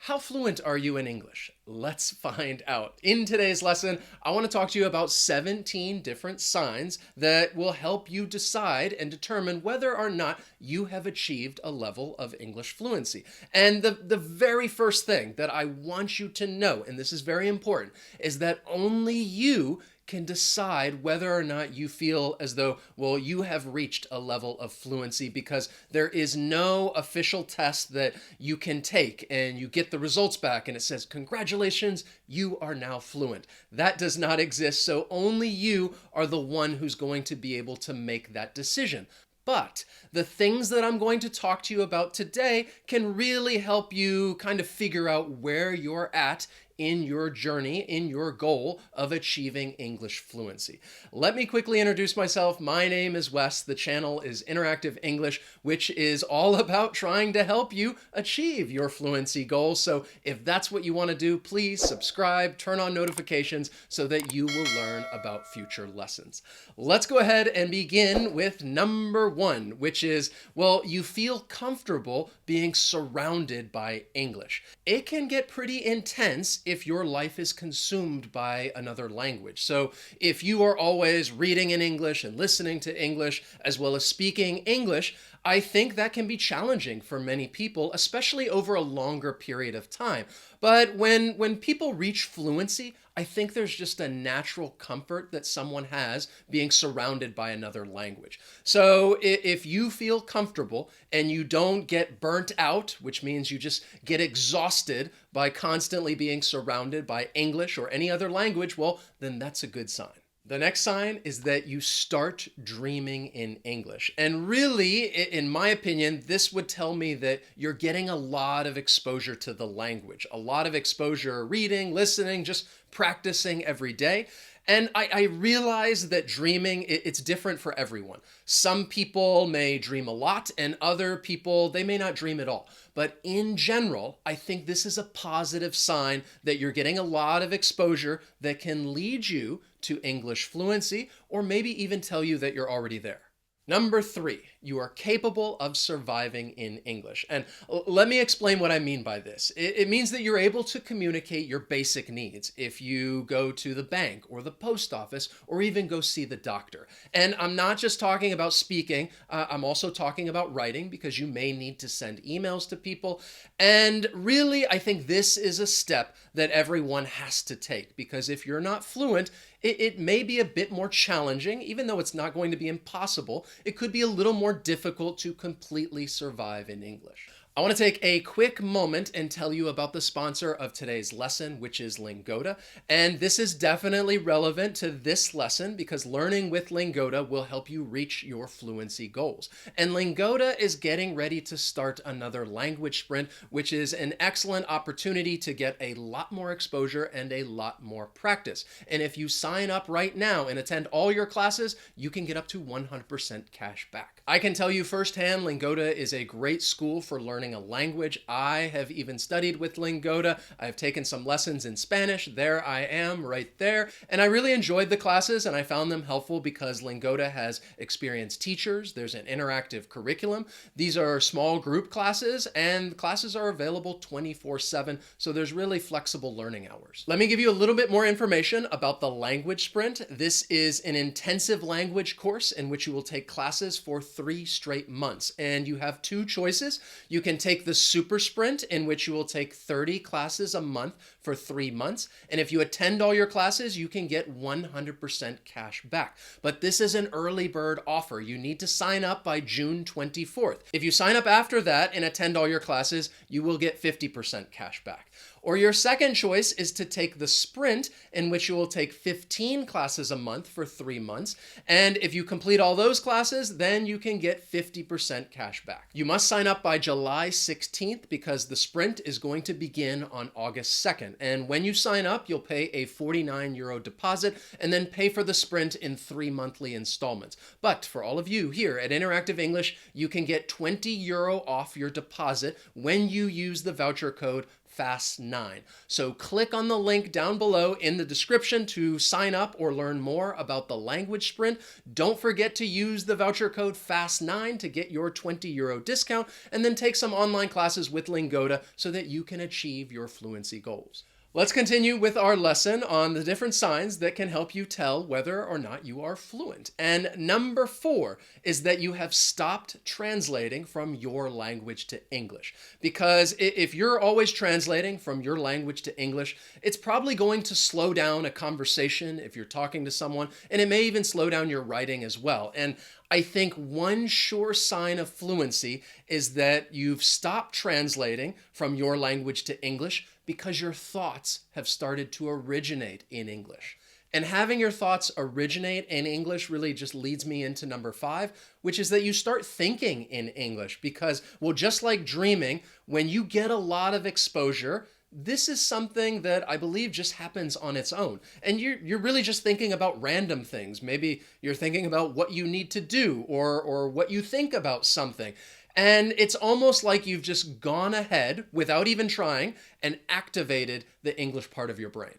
How fluent are you in English? Let's find out. In today's lesson, I want to talk to you about 17 different signs that will help you decide and determine whether or not you have achieved a level of English fluency. And the very first thing that I want you to know, and this is very important, is that only you can decide whether or not you feel as though, well, you have reached a level of fluency, because there is no official test that you can take and you get the results back and it says, congratulations, you are now fluent. That does not exist. So only you are the one who's going to be able to make that decision. But the things that I'm going to talk to you about today can really help you kind of figure out where you're at in your journey, in your goal of achieving English fluency. Let me quickly introduce myself. My name is Wes. The channel is Interactive English, which is all about trying to help you achieve your fluency goals. So if that's what you want to do, please subscribe, turn on notifications so that you will learn about future lessons. Let's go ahead and begin with number one, which is, well, you feel comfortable being surrounded by English. It can get pretty intense if your life is consumed by another language. So if you are always reading in English and listening to English, as well as speaking English, I think that can be challenging for many people, especially over a longer period of time. But when people reach fluency, I think there's just a natural comfort that someone has being surrounded by another language. So if you feel comfortable and you don't get burnt out, which means you just get exhausted by constantly being surrounded by English or any other language, well, then that's a good sign. The next sign is that you start dreaming in English. And really, in my opinion, this would tell me that you're getting a lot of exposure to the language, a lot of exposure reading, listening, just practicing every day. And I realize that dreaming, it's different for everyone. Some people may dream a lot, and other people, they may not dream at all. But in general, I think this is a positive sign that you're getting a lot of exposure that can lead you to English fluency, or maybe even tell you that you're already there. Number three, you are capable of surviving in English. And let me explain what I mean by this. It means that you're able to communicate your basic needs if you go to the bank or the post office or even go see the doctor. And I'm not just talking about speaking, I'm also talking about writing, because you may need to send emails to people. And really, I think this is a step that everyone has to take, because if you're not fluent, it may be a bit more challenging. Even though it's not going to be impossible, it could be a little more difficult to completely survive in English. I want to take a quick moment and tell you about the sponsor of today's lesson, which is Lingoda. And this is definitely relevant to this lesson because learning with Lingoda will help you reach your fluency goals. And Lingoda is getting ready to start another language sprint, which is an excellent opportunity to get a lot more exposure and a lot more practice. And if you sign up right now and attend all your classes, you can get up to 100% cash back. I can tell you firsthand, Lingoda is a great school for learning a language. I have even studied with Lingoda. I've taken some lessons in Spanish. There I am, right there. And I really enjoyed the classes, and I found them helpful because Lingoda has experienced teachers. There's an interactive curriculum. These are small group classes, and classes are available 24/7, so there's really flexible learning hours. Let me give you a little bit more information about the language sprint. This is an intensive language course in which you will take classes for 3 straight months, and you have 2 choices. You can take the super sprint, in which you will take 30 classes a month for 3 months. And if you attend all your classes, you can get 100% cash back. But this is an early bird offer. You need to sign up by June 24th. If you sign up after that and attend all your classes, you will get 50% cash back. Or your second choice is to take the sprint, in which you will take 15 classes a month for 3 months. And if you complete all those classes, then you can get 50% cash back. You must sign up by July 16th because the sprint is going to begin on August 2nd. And when you sign up, you'll pay a €49 deposit and then pay for the sprint in 3 monthly installments. But for all of you here at Interactive English, you can get €20 off your deposit when you use the voucher code FAST9. So click on the link down below in the description to sign up or learn more about the language sprint. Don't forget to use the voucher code FAST9 to get your €20 discount, and then take some some online classes with Lingoda so that you can achieve your fluency goals. Let's continue with our lesson on the different signs that can help you tell whether or not you are fluent. And number 4 is that you have stopped translating from your language to English. Because if you're always translating from your language to English, it's probably going to slow down a conversation if you're talking to someone, and it may even slow down your writing as well. And I think one sure sign of fluency is that you've stopped translating from your language to English because your thoughts have started to originate in English. And having your thoughts originate in English really just leads me into number 5, which is that you start thinking in English because, well, just like dreaming, when you get a lot of exposure, this is something that I believe just happens on its own. And you're really just thinking about random things. Maybe you're thinking about what you need to do or what you think about something. And it's almost like you've just gone ahead without even trying and activated the English part of your brain.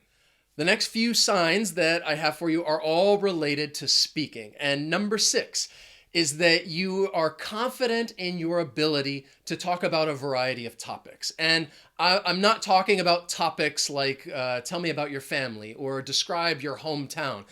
The next few signs that I have for you are all related to speaking. And number 6 is that you are confident in your ability to talk about a variety of topics. And I'm not talking about topics like tell me about your family or describe your hometown.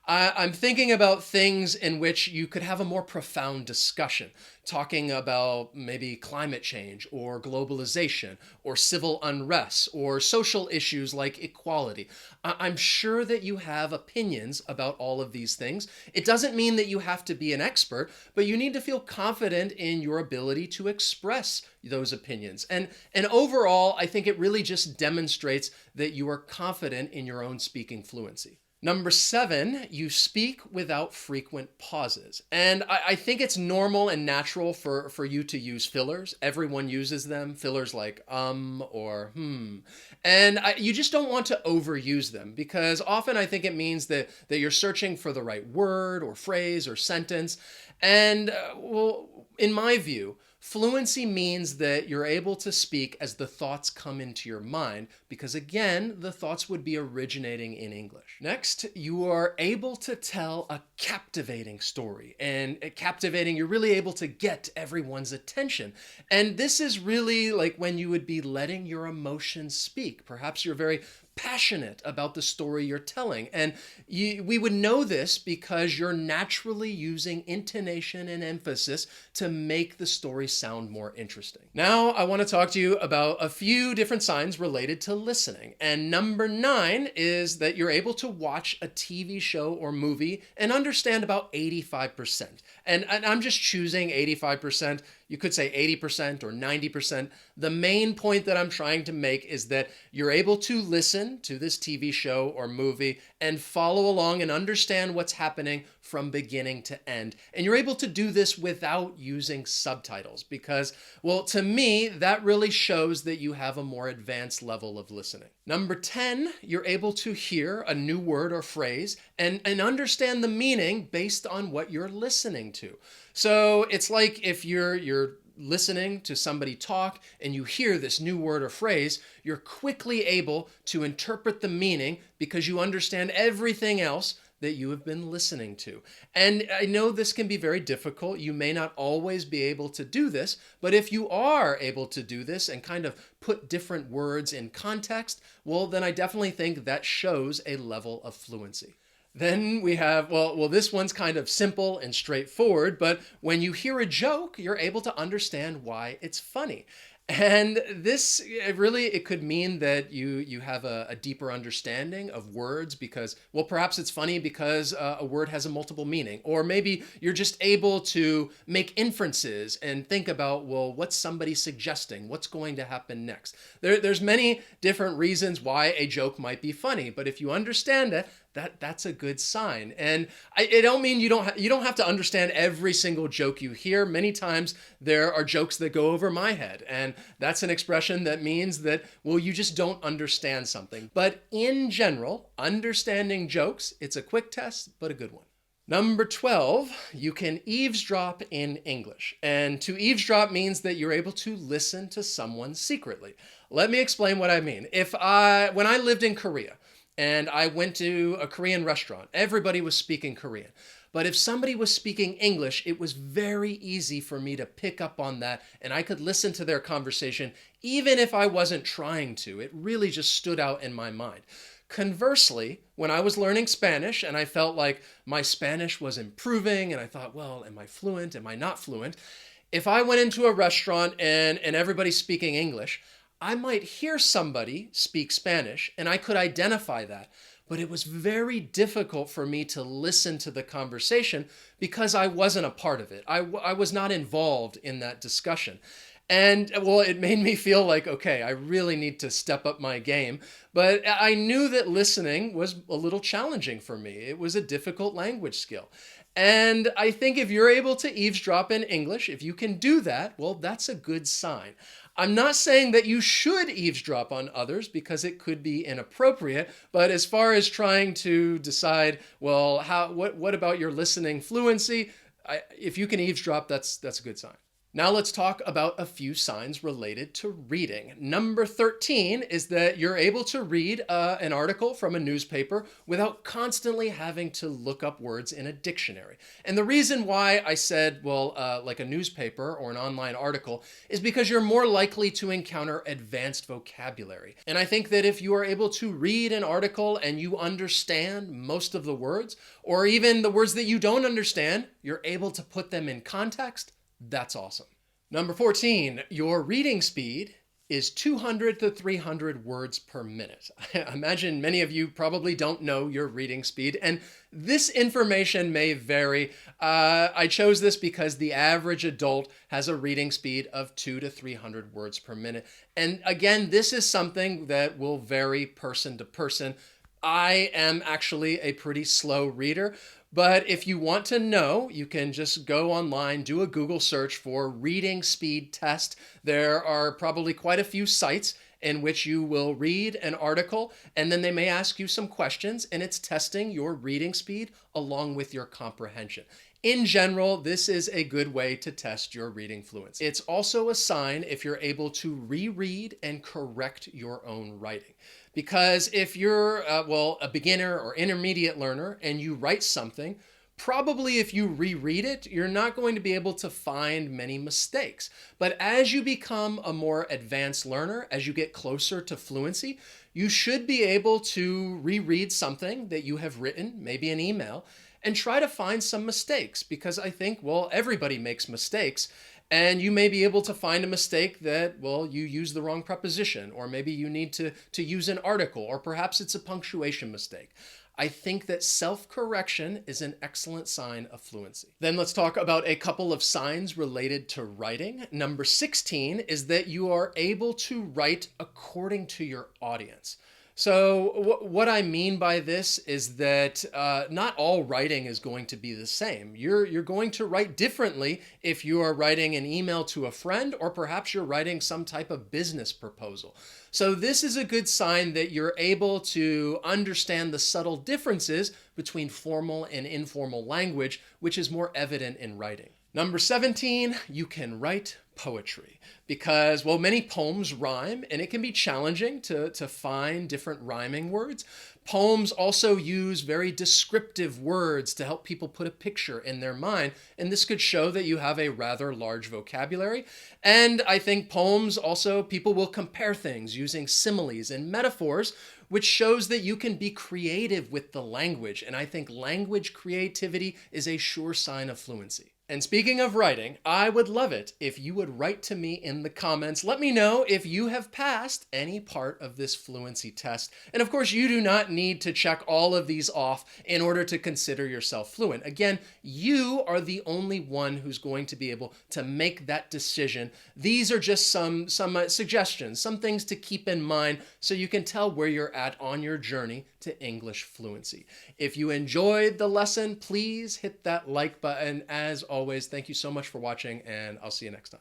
I'm thinking about things in which you could have a more profound discussion, talking about maybe climate change or globalization or civil unrest or social issues like equality. I'm sure that you have opinions about all of these things. It doesn't mean that you have to be an expert, but you need to feel confident in your ability to express those opinions. And overall, I think it really just demonstrates that you are confident in your own speaking fluency. Number 7, you speak without frequent pauses. And I think it's normal and natural for you to use fillers. Everyone uses them, fillers like or And you just don't want to overuse them because often I think it means that you're searching for the right word or phrase or sentence. And well, in my view, fluency means that you're able to speak as the thoughts come into your mind, because again, the thoughts would be originating in English. Next, you are able to tell a captivating story. And captivating, you're really able to get everyone's attention. And this is really like when you would be letting your emotions speak. Perhaps you're very passionate about the story you're telling. And we would know this because you're naturally using intonation and emphasis to make the story sound more interesting. Now, I want to talk to you about a few different signs related to listening. And number 9 is that you're able to watch a TV show or movie and understand about 85%. And I'm just choosing 85%. You could say 80% or 90%. The main point that I'm trying to make is that you're able to listen to this TV show or movie and follow along and understand what's happening from beginning to end. And you're able to do this without using subtitles because, well, to me, that really shows that you have a more advanced level of listening. Number 10, you're able to hear a new word or phrase and understand the meaning based on what you're listening to. So it's like if you're listening to somebody talk and you hear this new word or phrase, you're quickly able to interpret the meaning because you understand everything else that you have been listening to. And I know this can be very difficult. You may not always be able to do this, but if you are able to do this and kind of put different words in context, well, then I definitely think that shows a level of fluency. Then we have, well, this one's kind of simple and straightforward, but when you hear a joke, you're able to understand why it's funny. And this it could mean that you have a deeper understanding of words because, well, perhaps it's funny because a word has a multiple meaning. Or maybe you're just able to make inferences and think about, well, what's somebody suggesting? What's going to happen next? There's many different reasons why a joke might be funny, but if you understand it, that's a good sign. And I don't mean you don't have to understand every single joke you hear. Many times there are jokes that go over my head, and that's an expression that means that, well, you just don't understand something. But in general, understanding jokes, it's a quick test, but a good one. Number 12, you can eavesdrop in English. And to eavesdrop means that you're able to listen to someone secretly. Let me explain what I mean. When I lived in Korea, and I went to a Korean restaurant, everybody was speaking Korean. But if somebody was speaking English, it was very easy for me to pick up on that, and I could listen to their conversation even if I wasn't trying to. It really just stood out in my mind. Conversely, when I was learning Spanish and I felt like my Spanish was improving and I thought, well, am I fluent? Am I not fluent? If I went into a restaurant and everybody's speaking English, I might hear somebody speak Spanish and I could identify that. But it was very difficult for me to listen to the conversation because I wasn't a part of it. I was not involved in that discussion. And well, it made me feel like, okay, I really need to step up my game. But I knew that listening was a little challenging for me. It was a difficult language skill. And I think if you're able to eavesdrop in English, if you can do that, well, that's a good sign. I'm not saying that you should eavesdrop on others because it could be inappropriate, but as far as trying to decide, well, what about your listening fluency? If you can eavesdrop, that's a good sign. Now let's talk about a few signs related to reading. Number 13 is that you're able to read an article from a newspaper without constantly having to look up words in a dictionary. And the reason why I said, well, like a newspaper or an online article is because you're more likely to encounter advanced vocabulary. And I think that if you are able to read an article and you understand most of the words, or even the words that you don't understand, you're able to put them in context. That's awesome. Number 14, your reading speed is 200 to 300 words per minute. I imagine many of you probably don't know your reading speed, and this information may vary. I chose this because the average adult has a reading speed of 200 to 300 words per minute. And again, this is something that will vary person to person. I am actually a pretty slow reader, but if you want to know, you can just go online, do a Google search for reading speed test. There are probably quite a few sites in which you will read an article and then they may ask you some questions, and it's testing your reading speed along with your comprehension. In general, this is a good way to test your reading fluency. It's also a sign if you're able to reread and correct your own writing. Because if you're, a beginner or intermediate learner and you write something, probably if you reread it, you're not going to be able to find many mistakes. But as you become a more advanced learner, as you get closer to fluency, you should be able to reread something that you have written, maybe an email, and try to find some mistakes, because I think, well, everybody makes mistakes. And you may be able to find a mistake that, well, you use the wrong preposition, or maybe you need to use an article, or perhaps it's a punctuation mistake. I think that self-correction is an excellent sign of fluency. Then let's talk about a couple of signs related to writing. Number 16 is that you are able to write according to your audience. So what I mean by this is that not all writing is going to be the same. You're going to write differently if you are writing an email to a friend, or perhaps you're writing some type of business proposal. So this is a good sign that you're able to understand the subtle differences between formal and informal language, which is more evident in writing. Number 17, you can write poetry, because, well, many poems rhyme and it can be challenging to find different rhyming words. Poems also use very descriptive words to help people put a picture in their mind, and this could show that you have a rather large vocabulary. And I think poems also, people will compare things using similes and metaphors, which shows that you can be creative with the language. And I think language creativity is a sure sign of fluency. And speaking of writing, I would love it if you would write to me in the comments. Let me know if you have passed any part of this fluency test. And of course, you do not need to check all of these off in order to consider yourself fluent. Again, you are the only one who's going to be able to make that decision. These are just some suggestions, some things to keep in mind so you can tell where you're at on your journey to English fluency. If you enjoyed the lesson, please hit that like button. As always, thank you so much for watching, and I'll see you next time.